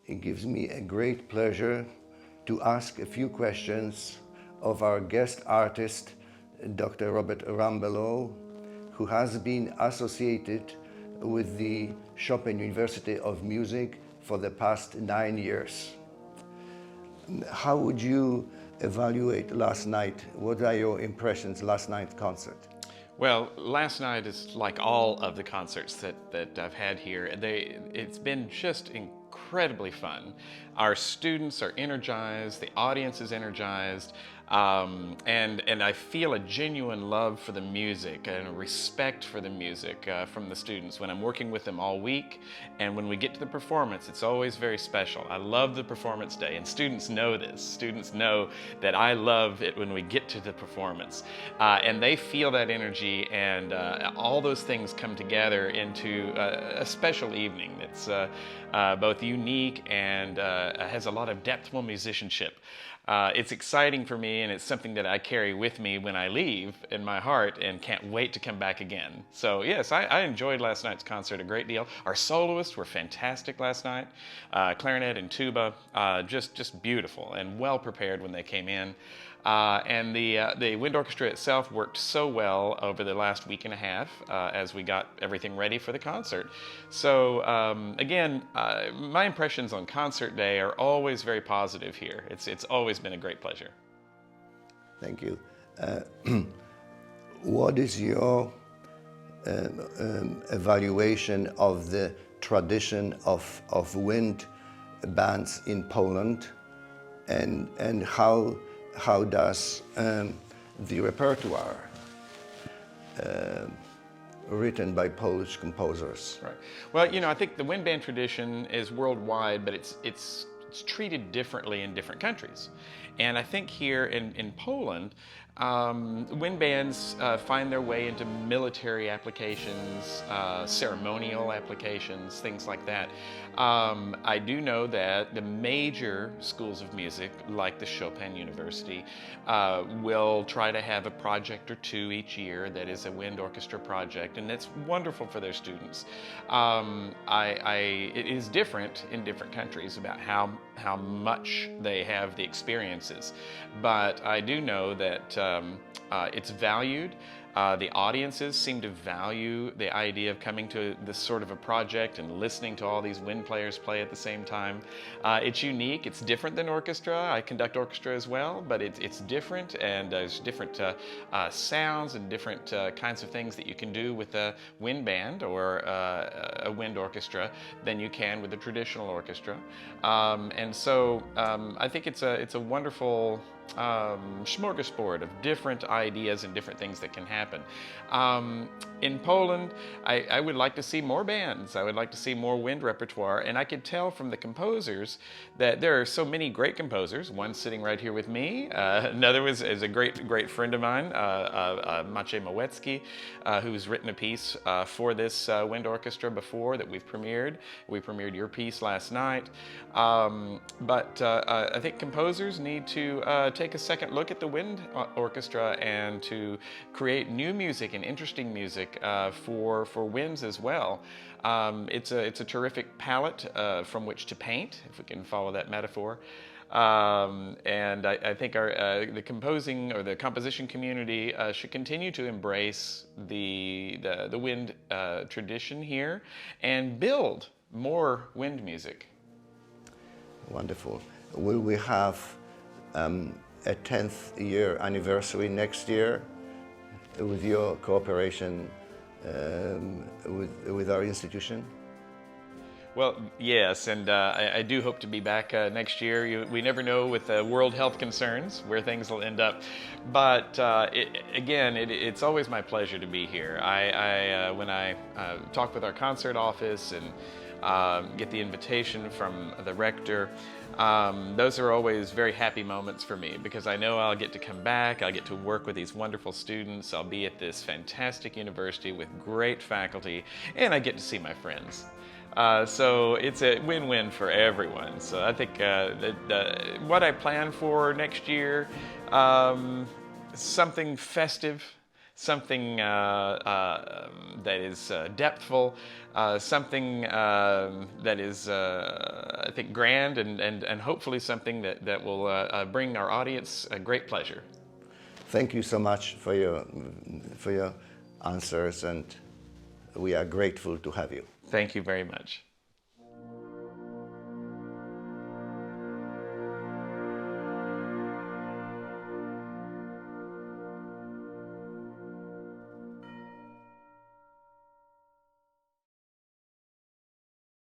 It gives me a great pleasure to ask a few questions of our guest artist, Dr. Robert Rumbelow, who has been associated with the Chopin University of Music for the past 9 years. How would you evaluate last night? What are your impressions last night's concert? Well, last night is like all of the concerts that I've had here. It's been just incredibly fun. Our students are energized, the audience is energized, and I feel a genuine love for the music and a respect for the music from the students when I'm working with them all week. And when we get to the performance, it's always very special. I love the performance day, and students know this. Students know that I love it when we get to the performance. And they feel that energy, and all those things come together into a special evening that's both unique and has a lot of depthful musicianship. It's exciting for me, and it's something that I carry with me when I leave in my heart and can't wait to come back again. So yes, I enjoyed last night's concert a great deal. Our soloists were fantastic last night. Clarinet and tuba, just beautiful and well prepared when they came in. And the wind orchestra itself worked so well over the last week and a half as we got everything ready for the concert. So again, my impressions on concert day are always very positive here. It's always been a great pleasure. Thank you. What is your evaluation of the tradition of wind bands in Poland, and how does the repertoire written by Polish composers? Right. Well, I think the wind band tradition is worldwide, but it's treated differently in different countries. And I think here in Poland, wind bands find their way into military applications, ceremonial applications, things like that. I do know that the major schools of music, like the Chopin University, will try to have a project or two each year that is a wind orchestra project, and that's wonderful for their students. It is different in different countries about how much they have the experiences, but I do know that it's valued. The audiences seem to value the idea of coming to this sort of a project and listening to all these wind players play at the same time. It's unique, it's different than orchestra. I conduct orchestra as well, but it's different, and there's different sounds and different kinds of things that you can do with a wind band or a wind orchestra than you can with a traditional orchestra. And so I think it's a wonderful smorgasbord of different ideas and different things that can happen. In Poland, I would like to see more bands. I would like to see more wind repertoire, and I could tell from the composers that there are so many great composers. One sitting right here with me. Another is a great friend of mine, Maciej Małecki, who's written a piece for this wind orchestra before that we've premiered. We premiered your piece last night. But I think composers need to take a second look at the wind orchestra and to create new music and interesting music for winds as well. It's a terrific palette from which to paint, if we can follow that metaphor. And I think the composing or the composition community should continue to embrace the wind tradition here and build more wind music. Wonderful. Will we have a 10th year anniversary next year with your cooperation with our institution? Well, yes, and I do hope to be back next year. We never know with world health concerns where things will end up, but it's always my pleasure to be here. When I talk with our concert office and get the invitation from the rector, those are always very happy moments for me, because I know I'll get to come back, I'll get to work with these wonderful students, I'll be at this fantastic university with great faculty, and I get to see my friends. So it's a win-win for everyone. So I think what I plan for next year, something festive, something that is depthful, something that is, I think, grand, and hopefully something that will bring our audience a great pleasure. Thank you so much for your answers, and we are grateful to have you. Thank you very much.